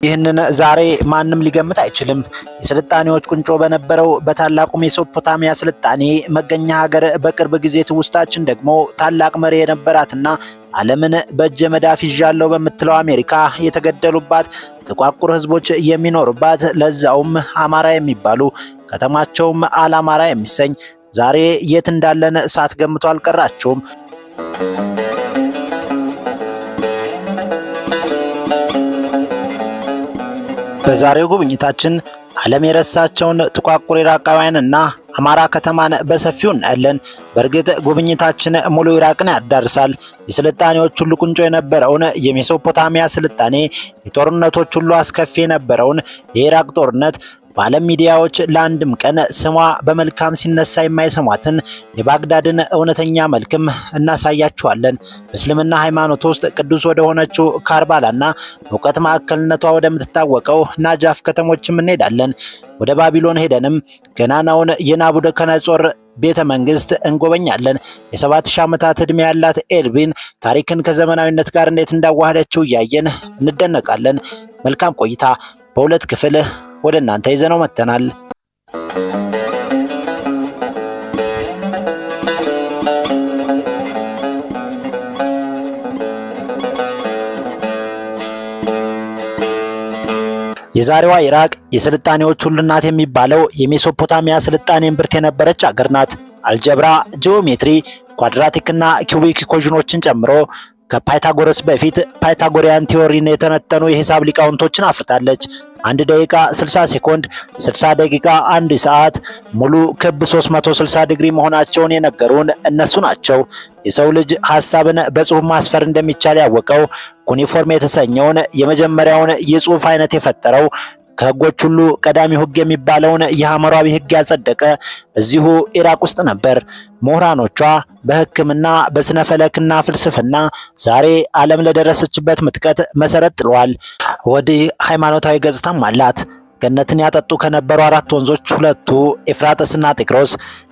ይህንን ዛሬ ማንም ሊገምት አይችልም። የስልጣኔዎች ቁንጮ በነበረው በታላቁ ሜሶፖታሚያ ስልጣኔ መገኛ ሀገር በቅርብ ጊዜ ትውስታችን ደግሞ ታላቅ መሪ የነበራትና ዓለምን በእጀ መዳፍ ይዣለው በምትለው አሜሪካ የተገደሉባት ጥቋቁር ህዝቦች የሚኖሩባት ለዛውም አማራ የሚባሉ ከተማቸውም አላማራ የሚሰኝ ዛሬ የት እንዳለን ሳትገምቱ አልቀራችሁም። በዛሬው ጉብኝታችን ዓለም የረሳቸውን ጥቋቁር ኢራቃውያንና አማራ ከተማን በሰፊው እናያለን። በእርግጥ ጉብኝታችን ሙሉ ኢራቅን ያዳርሳል። የስልጣኔዎች ሁሉ ቁንጮ የነበረውን የሜሶፖታሚያ ስልጣኔ፣ የጦርነቶች ሁሉ አስከፊ የነበረውን የኢራቅ ጦርነት፣ በዓለም ሚዲያዎች ለአንድም ቀን ስሟ በመልካም ሲነሳ የማይሰሟትን የባግዳድን እውነተኛ መልክም እናሳያችኋለን። በእስልምና ሃይማኖት ውስጥ ቅዱስ ወደ ሆነችው ካርባላና እውቀት ማዕከልነቷ ወደምትታወቀው ናጃፍ ከተሞችም እንሄዳለን። ወደ ባቢሎን ሄደንም ገናናውን የናቡከደነጾር ቤተ መንግስት እንጎበኛለን። የ7000 ዓመታት ዕድሜ ያላት ኤልቢን ታሪክን ከዘመናዊነት ጋር እንዴት እንዳዋሃደችው እያየን እንደነቃለን። መልካም ቆይታ። በሁለት ክፍል ወደ እናንተ ይዘነው መጥተናል። የዛሬዋ ኢራቅ የስልጣኔዎች ሁሉ እናት የሚባለው የሜሶፖታሚያ ስልጣኔ እምብርት የነበረች አገር ናት። አልጀብራ፣ ጂኦሜትሪ፣ ኳድራቲክና ኪዩቢክ ኢኩዌሽኖችን ጨምሮ ከፓይታጎረስ በፊት ፓይታጎሪያን ቲዮሪን የተነተኑ የሂሳብ ሊቃውንቶችን አፍርታለች። 1 ደቂቃ 60 ሴኮንድ፣ 60 ደቂቃ 1 ሰዓት፣ ሙሉ ክብ 360 ዲግሪ መሆናቸውን የነገሩን እነሱ ናቸው። የሰው ልጅ ሐሳብን በጽሁፍ ማስፈር እንደሚቻል ያወቀው ኩኒፎርም የተሰኘውን የመጀመሪያውን የጽሁፍ አይነት የፈጠረው ከህጎች ሁሉ ቀዳሚው ህግ የሚባለውን የሐመራዊ ህግ ያጸደቀ እዚሁ ኢራቅ ውስጥ ነበር። ምሁራኖቿ በሕክምና በስነ ፈለክና ፍልስፍና ዛሬ ዓለም ለደረሰችበት ምጥቀት መሰረት ጥለዋል። ወዲህ ሃይማኖታዊ ገጽታም አላት። ገነትን ያጠጡ ከነበሩ 4 ወንዞች ሁለቱ ኤፍራጥስና ጤግሮስ፣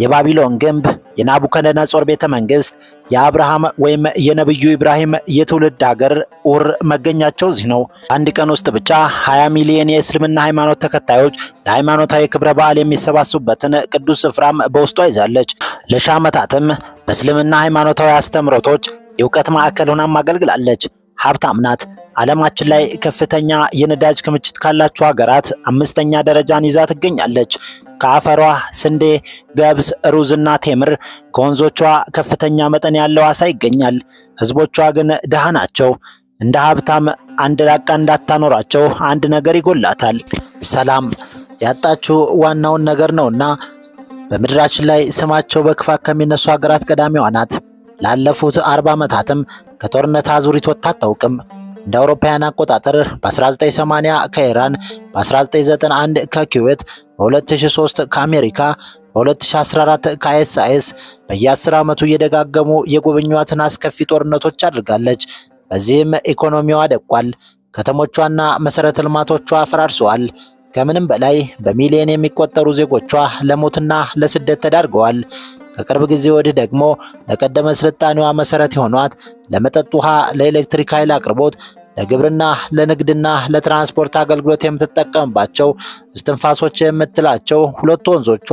የባቢሎን ግንብ፣ የናቡከደነጾር ቤተ መንግስት፣ የአብርሃም ወይም የነብዩ ኢብራሂም የትውልድ ሀገር ኡር መገኛቸው እዚህ ነው። አንድ ቀን ውስጥ ብቻ 20 ሚሊዮን የእስልምና ሃይማኖት ተከታዮች ለሃይማኖታዊ ክብረ በዓል የሚሰባሰቡበትን ቅዱስ ስፍራም በውስጧ ይዛለች። ለሺህ ዓመታትም በእስልምና ሃይማኖታዊ አስተምሮቶች የእውቀት ማዕከል ሆናም አገልግላለች። ሀብታም ናት። ዓለማችን ላይ ከፍተኛ የነዳጅ ክምችት ካላቸው ሀገራት 5ኛ ደረጃን ይዛ ትገኛለች። ከአፈሯ ስንዴ፣ ገብስ፣ ሩዝና ቴምር፣ ከወንዞቿ ከፍተኛ መጠን ያለው አሳ ይገኛል። ህዝቦቿ ግን ድሃ ናቸው። እንደ ሀብታም አንድ ላቃ እንዳታኖራቸው አንድ ነገር ይጎላታል። ሰላም ያጣችው ዋናውን ነገር ነውና በምድራችን ላይ ስማቸው በክፋት ከሚነሱ ሀገራት ቀዳሚዋ ናት። ላለፉት 40 ዓመታትም ከጦርነት አዙሪት ወጥታ አታውቅም። እንደ አውሮፓውያን አቆጣጠር በ1980 ከኢራን፣ በ1991 ከኩዌት፣ በ2003 ከአሜሪካ፣ በ2014 ከአይኤስአይኤስ በየ10 ዓመቱ እየደጋገሙ የጎበኟትን አስከፊ ጦርነቶች አድርጋለች። በዚህም ኢኮኖሚዋ ደቋል። ከተሞቿና መሰረተ ልማቶቿ ፈራርሰዋል። ከምንም በላይ በሚሊዮን የሚቆጠሩ ዜጎቿ ለሞትና ለስደት ተዳርገዋል። ከቅርብ ጊዜ ወዲህ ደግሞ ለቀደመ ስልጣኔዋ መሰረት የሆኗት ለመጠጥ ውሃ፣ ለኤሌክትሪክ ኃይል አቅርቦት፣ ለግብርና፣ ለንግድና ለትራንስፖርት አገልግሎት የምትጠቀምባቸው እስትንፋሶች የምትላቸው 2 ወንዞቿ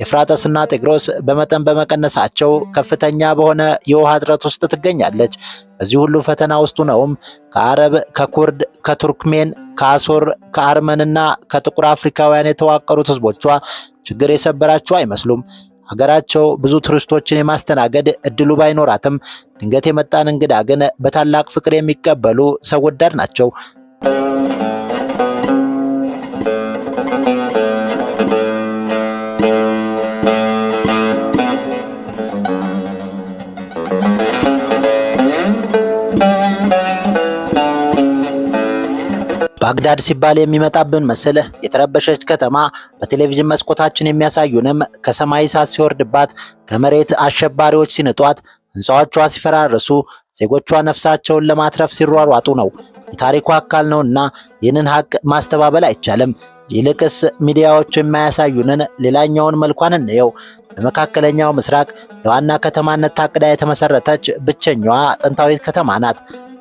ኤፍራጥስና ጤግሮስ በመጠን በመቀነሳቸው ከፍተኛ በሆነ የውሃ እጥረት ውስጥ ትገኛለች። በዚህ ሁሉ ፈተና ውስጥ ነውም ከአረብ፣ ከኩርድ፣ ከቱርክሜን፣ ከአሶር፣ ከአርመንና ከጥቁር አፍሪካውያን የተዋቀሩት ህዝቦቿ ችግር የሰበራቸው አይመስሉም። ሀገራቸው ብዙ ቱሪስቶችን የማስተናገድ እድሉ ባይኖራትም ድንገት የመጣን እንግዳ ግን በታላቅ ፍቅር የሚቀበሉ ሰው ወዳድ ናቸው። ባግዳድ ሲባል የሚመጣብን መስል የተረበሸች ከተማ በቴሌቪዥን መስኮታችን የሚያሳዩንም ከሰማይ እሳት ሲወርድባት፣ ከመሬት አሸባሪዎች ሲንጧት፣ ህንፃዎቿ ሲፈራርሱ፣ ዜጎቿ ነፍሳቸውን ለማትረፍ ሲሯሯጡ ነው። የታሪኩ አካል ነውና ይህንን ሀቅ ማስተባበል አይቻልም። ይልቅስ ሚዲያዎቹ የማያሳዩንን ሌላኛውን መልኳን እንየው። በመካከለኛው ምስራቅ ለዋና ከተማነት ታቅዳ የተመሰረተች ብቸኛዋ ጥንታዊት ከተማ ናት።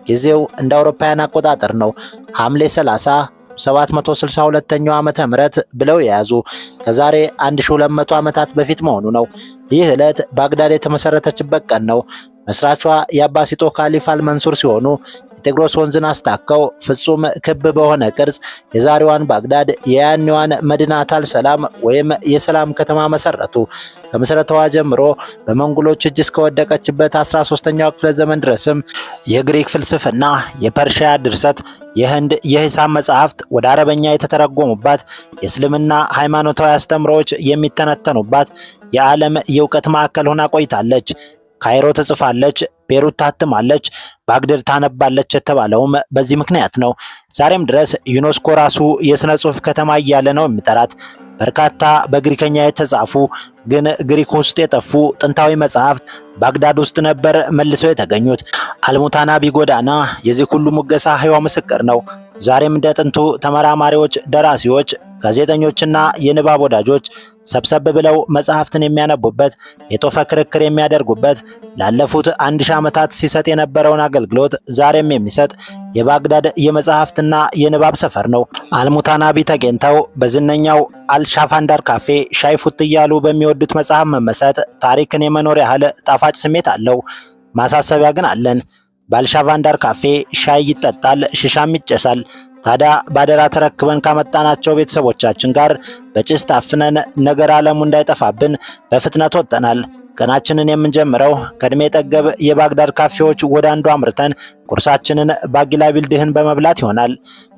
ጊዜው እንደ አውሮፓውያን አቆጣጠር ነው። ሐምሌ 30 762ኛው ዓመተ ምህረት ብለው የያዙ ከዛሬ 1200 ዓመታት በፊት መሆኑ ነው። ይህ ዕለት ባግዳድ የተመሰረተችበት ቀን ነው። መስራቿ የአባሲጦ ካሊፍ አልመንሱር ሲሆኑ የጤግሮስ ወንዝን አስታከው ፍጹም ክብ በሆነ ቅርጽ የዛሬዋን ባግዳድ የያኔዋን መዲናታል ሰላም ወይም የሰላም ከተማ መሰረቱ። ከመሰረተዋ ጀምሮ በመንጎሎች እጅ እስከወደቀችበት 13ኛው ክፍለ ዘመን ድረስም የግሪክ ፍልስፍና፣ የፐርሺያ ድርሰት፣ የህንድ የሂሳብ መጻሕፍት ወደ አረበኛ የተተረጎሙባት፣ የእስልምና ሃይማኖታዊ አስተምሮዎች የሚተነተኑባት የዓለም የእውቀት ማዕከል ሆና ቆይታለች። ካይሮ ትጽፋለች፣ ቤሩት ታትማለች፣ ባግዳድ ታነባለች የተባለውም በዚህ ምክንያት ነው። ዛሬም ድረስ ዩኔስኮ ራሱ የሥነ ጽሑፍ ከተማ እያለ ነው የሚጠራት። በርካታ በግሪከኛ የተጻፉ ግን ግሪክ ውስጥ የጠፉ ጥንታዊ መጻሕፍት ባግዳድ ውስጥ ነበር መልሰው የተገኙት። አልሙታናቢ ጎዳና የዚህ ሁሉ ሙገሳ ሕያው ምስክር ነው። ዛሬም እንደ ጥንቱ ተመራማሪዎች፣ ደራሲዎች፣ ጋዜጠኞችና የንባብ ወዳጆች ሰብሰብ ብለው መጽሐፍትን የሚያነቡበት፣ የጦፈ ክርክር የሚያደርጉበት፣ ላለፉት 1000 ዓመታት ሲሰጥ የነበረውን አገልግሎት ዛሬም የሚሰጥ የባግዳድ የመጽሐፍትና የንባብ ሰፈር ነው። አልሙታናቢ ተገኝተው በዝነኛው አልሻፋንዳር ካፌ ሻይ ፉት እያሉ በሚወዱት መጽሐፍ መመሰጥ ታሪክን የመኖር ያህል ጣፋጭ ስሜት አለው። ማሳሰቢያ ግን አለን። በአልሻፋንዳር ካፌ ሻይ ይጠጣል፣ ሽሻም ይጨሳል። ታዲያ ባደራ ተረክበን ካመጣናቸው ቤተሰቦቻችን ጋር በጭስ ታፍነን ነገር ዓለሙ እንዳይጠፋብን በፍጥነት ወጥተናል። ቀናችንን የምንጀምረው ከእድሜ ጠገብ የባግዳድ ካፌዎች ወደ አንዱ አምርተን ቁርሳችንን ባጊላ ቢልድህን በመብላት ይሆናል።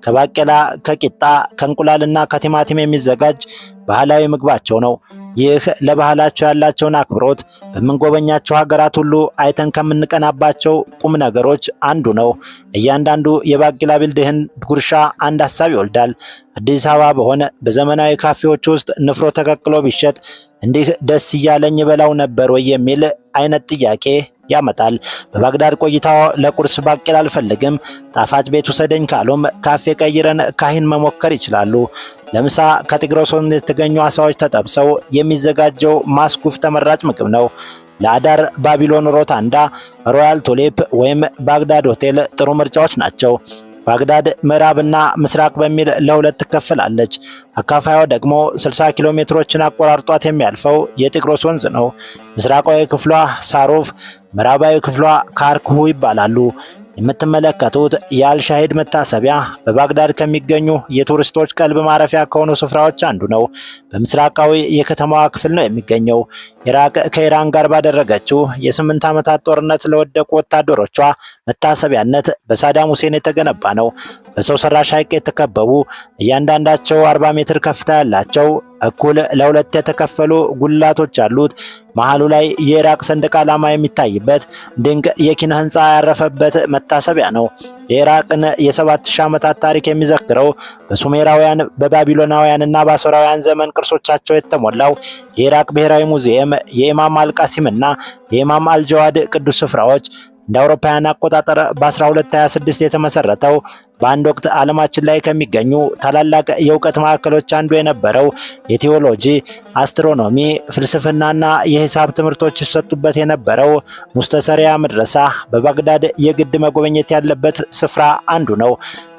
ከባቄላ፣ ከቂጣ፣ ከእንቁላልና ከቲማቲም የሚዘጋጅ ባህላዊ ምግባቸው ነው። ይህ ለባህላቸው ያላቸውን አክብሮት በምንጎበኛቸው ሀገራት ሁሉ አይተን ከምንቀናባቸው ቁም ነገሮች አንዱ ነው። እያንዳንዱ የባቄላ ቢልድህን ጉርሻ አንድ ሀሳብ ይወልዳል። አዲስ አበባ በሆነ በዘመናዊ ካፌዎች ውስጥ ንፍሮ ተቀቅሎ ቢሸጥ እንዲህ ደስ እያለኝ በላው ነበር ወይ የሚል አይነት ጥያቄ ያመጣል። በባግዳድ ቆይታው ለቁርስ ባቄላ አልፈልግም፣ ጣፋጭ ቤት ውሰደኝ ካሉም ካፌ ቀይረን ካሂን መሞከር ይችላሉ። ለምሳ ከጤግሮስ ወንዝ የተገኙ አሳዎች ተጠብሰው የሚዘጋጀው ማስኩፍ ተመራጭ ምግብ ነው። ለአዳር ባቢሎን ሮታንዳ፣ ሮያል ቱሊፕ ወይም ባግዳድ ሆቴል ጥሩ ምርጫዎች ናቸው። ባግዳድ ምዕራብና ምስራቅ በሚል ለሁለት ትከፈላለች። አካፋዩ ደግሞ 60 ኪሎ ሜትሮችን አቆራርጧት የሚያልፈው የጤግሮስ ወንዝ ነው። ምስራቃዊ ክፍሏ ሳሮፍ፣ ምዕራባዊ ክፍሏ ካርክሁ ይባላሉ። የምትመለከቱት የአልሻሂድ መታሰቢያ በባግዳድ ከሚገኙ የቱሪስቶች ቀልብ ማረፊያ ከሆኑ ስፍራዎች አንዱ ነው። በምስራቃዊ የከተማዋ ክፍል ነው የሚገኘው። ኢራቅ ከኢራን ጋር ባደረገችው የ8 ዓመታት ጦርነት ለወደቁ ወታደሮቿ መታሰቢያነት በሳዳም ሁሴን የተገነባ ነው። በሰው ሰራሽ ሐይቅ የተከበቡ እያንዳንዳቸው 40 ሜትር ከፍታ ያላቸው እኩል ለሁለት የተከፈሉ ጉልላቶች አሉት። መሃሉ ላይ የኢራቅ ሰንደቅ ዓላማ የሚታይበት ድንቅ የኪነ ህንፃ ያረፈበት መታሰቢያ ነው። የኢራቅን የ7000 ዓመታት ታሪክ የሚዘክረው በሱሜራውያን በባቢሎናውያንና በአሦራውያን ዘመን ቅርሶቻቸው የተሞላው የኢራቅ ብሔራዊ ሙዚየም የኢማም አልቃሲምና የኢማም አልጀዋድ ቅዱስ ስፍራዎች እንደ አውሮፓውያን አቆጣጠር በ1226 የተመሰረተው በአንድ ወቅት ዓለማችን ላይ ከሚገኙ ታላላቅ የእውቀት ማዕከሎች አንዱ የነበረው የቴዎሎጂ፣ አስትሮኖሚ፣ ፍልስፍናና የሂሳብ ትምህርቶች ይሰጡበት የነበረው ሙስተሰሪያ መድረሳ በባግዳድ የግድ መጎብኘት ያለበት ስፍራ አንዱ ነው።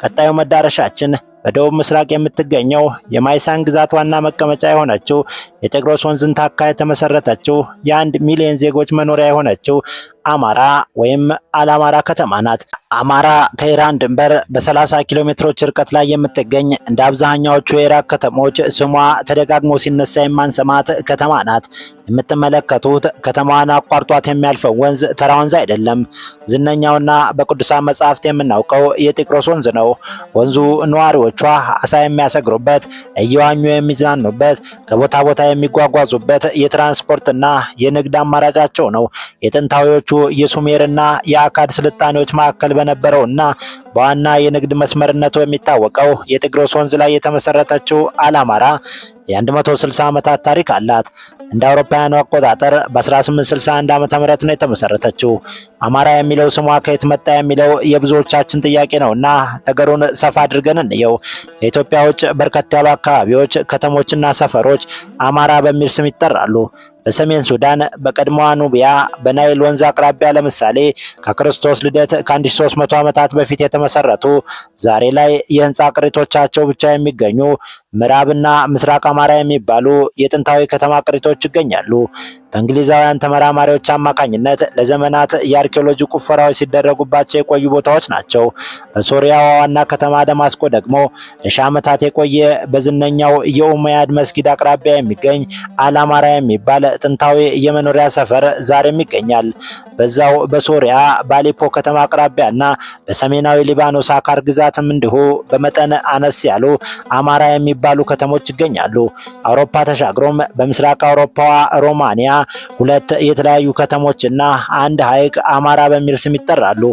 ቀጣዩ መዳረሻችን በደቡብ ምስራቅ የምትገኘው የማይሳን ግዛት ዋና መቀመጫ የሆነችው የጤግሮስ ወንዝን ታካ የተመሰረተችው የ1 ሚሊዮን ዜጎች መኖሪያ የሆነችው አማራ ወይም አልአማራ ከተማ ናት። አማራ ከኢራን ድንበር በ30 ኪሎ ሜትሮች ርቀት ላይ የምትገኝ እንደ አብዛኛዎቹ የኢራቅ ከተሞች ስሟ ተደጋግሞ ሲነሳ የማንሰማት ከተማ ናት። የምትመለከቱት ከተማዋን አቋርጧት የሚያልፈው ወንዝ ተራ ወንዝ አይደለም። ዝነኛውና በቅዱሳን መጻሕፍት የምናውቀው የጤግሮስ ወንዝ ነው። ወንዙ ነዋሪዎቿ አሳ የሚያሰግሩበት፣ እየዋኙ የሚዝናኑበት፣ ከቦታ ቦታ የሚጓጓዙበት የትራንስፖርትና የንግድ አማራጫቸው ነው። የጥንታዊዎቹ የሱሜርና የአካድ ስልጣኔዎች ማዕከል በነበረውና በዋና የንግድ መስመርነቱ የሚታወቀው የጤግሮስ ወንዝ ላይ የተመሰረተችው አልአማራ የ160 ዓመታት ታሪክ አላት። እንደ አውሮፓውያኑ አቆጣጠር በ1861 ዓ.ም ነው የተመሰረተችው። አማራ የሚለው ስሟ ከየት መጣ የሚለው የብዙዎቻችን ጥያቄ ነውና ነገሩን ሰፋ አድርገን እንየው። የኢትዮጵያ ውጭ በርከት ያሉ አካባቢዎች፣ ከተሞችና ሰፈሮች አማራ በሚል ስም ይጠራሉ። በሰሜን ሱዳን፣ በቀድሞዋ ኑቢያ፣ በናይል ወንዝ አቅራቢያ ለምሳሌ ከክርስቶስ ልደት ከ1300 ዓመታት በፊት የተመሰረቱ ዛሬ ላይ የህንፃ ቅሪቶቻቸው ብቻ የሚገኙ ምዕራብና ምስራቅ አማራ የሚባሉ የጥንታዊ ከተማ ቅሪቶች ይገኛሉ። በእንግሊዛውያን ተመራማሪዎች አማካኝነት ለዘመናት የአርኪኦሎጂ ቁፈራዎች ሲደረጉባቸው የቆዩ ቦታዎች ናቸው። በሶሪያዋ ዋና ከተማ ደማስቆ ደግሞ ለሺህ ዓመታት የቆየ በዝነኛው የኡመያድ መስጊድ አቅራቢያ የሚገኝ አልአማራ የሚባል ጥንታዊ የመኖሪያ ሰፈር ዛሬም ይገኛል። በዛው በሶሪያ በአሌፖ ከተማ አቅራቢያና በሰሜናዊ ሊባኖስ አካር ግዛትም እንዲሁ በመጠን አነስ ያሉ አማራ የሚባሉ ከተሞች ይገኛሉ። አውሮፓ ተሻግሮም በምስራቅ አውሮፓዋ ሮማኒያ ሁለት የተለያዩ ከተሞችና አንድ ሐይቅ አማራ በሚል ስም ይጠራሉ።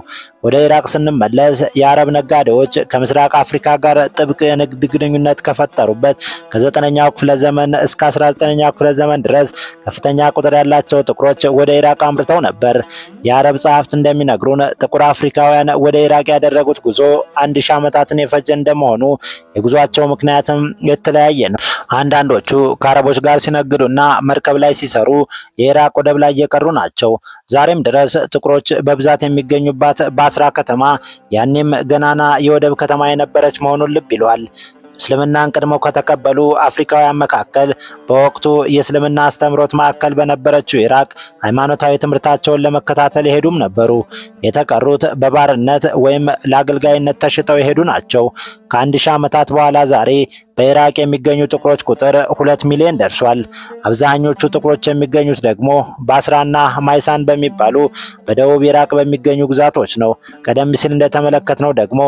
ወደ ኢራቅ ስንመለስ የአረብ ነጋዴዎች ከምስራቅ አፍሪካ ጋር ጥብቅ የንግድ ግንኙነት ከፈጠሩበት ከ9ኛው ክፍለ ዘመን እስከ 19ኛው ክፍለ ዘመን ድረስ ከፍተኛ ቁጥር ያላቸው ጥቁሮች ወደ ኢራቅ አምርተው ነበር። የአረብ ጸሐፍት እንደሚነግሩን ጥቁር አፍሪካውያን ወደ ኢራቅ ያደረጉት ጉዞ 1000 ዓመታትን የፈጀ እንደመሆኑ የጉዟቸው ምክንያትም የተለያየ ነው። አንዳንዶቹ ከአረቦች ጋር ሲነግዱና መርከብ ላይ ሲሰሩ የኢራቅ ወደብ ላይ የቀሩ ናቸው። ዛሬም ድረስ ጥቁሮች በብዛት የሚገኙባት ባስራ ከተማ ያኔም ገናና የወደብ ከተማ የነበረች መሆኑን ልብ ይሏል። እስልምናን ቀድመው ከተቀበሉ አፍሪካውያን መካከል በወቅቱ የእስልምና አስተምሮት ማዕከል በነበረችው ኢራቅ ሃይማኖታዊ ትምህርታቸውን ለመከታተል የሄዱም ነበሩ። የተቀሩት በባርነት ወይም ለአገልጋይነት ተሽጠው የሄዱ ናቸው። ከ1000 ዓመታት በኋላ ዛሬ በኢራቅ የሚገኙ ጥቁሮች ቁጥር 2 ሚሊዮን ደርሷል። አብዛኞቹ ጥቁሮች የሚገኙት ደግሞ ባስራና ማይሳን በሚባሉ በደቡብ ኢራቅ በሚገኙ ግዛቶች ነው። ቀደም ሲል እንደተመለከትነው ደግሞ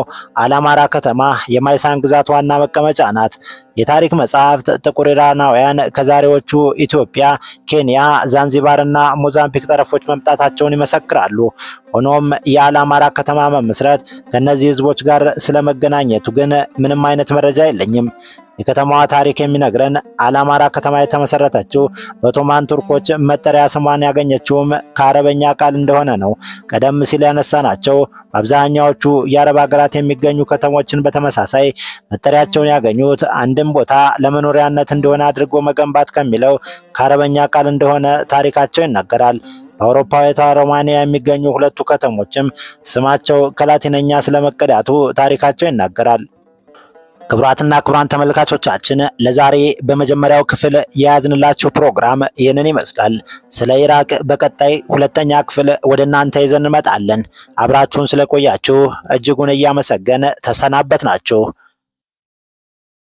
አልአማራ ከተማ የማይሳን ግዛት ዋና መቀመጫ ናት። የታሪክ መጽሐፍት ጥቁር ኢራናውያን ከዛሬዎቹ ኢትዮጵያ፣ ኬንያ፣ ዛንዚባርና ሞዛምቢክ ጠረፎች መምጣታቸውን ይመሰክራሉ። ሆኖም የአልአማራ ከተማ መመስረት ከነዚህ ህዝቦች ጋር ስለመገናኘቱ ግን ምንም አይነት መረጃ የለኝም። የከተማዋ ታሪክ የሚነግረን አልአማራ ከተማ የተመሰረተችው በኦቶማን ቱርኮች መጠሪያ ስሟን ያገኘችውም ከአረበኛ ቃል እንደሆነ ነው። ቀደም ሲል ያነሳናቸው በአብዛኛዎቹ የአረብ ሀገራት የሚገኙ ከተሞችን በተመሳሳይ መጠሪያቸውን ያገኙት አንድም ቦታ ለመኖሪያነት እንደሆነ አድርጎ መገንባት ከሚለው ከአረበኛ ቃል እንደሆነ ታሪካቸው ይናገራል። በአውሮፓዊቷ ሮማኒያ የሚገኙ ሁለቱ ከተሞችም ስማቸው ከላቲነኛ ስለመቀዳቱ ታሪካቸው ይናገራል። ክቡራትና ክቡራን ተመልካቾቻችን ለዛሬ በመጀመሪያው ክፍል የያዝንላችሁ ፕሮግራም ይህንን ይመስላል። ስለ ኢራቅ በቀጣይ ሁለተኛ ክፍል ወደ እናንተ ይዘን እንመጣለን። አብራችሁን ስለቆያችሁ እጅጉን እያመሰገን ተሰናበትናችሁ።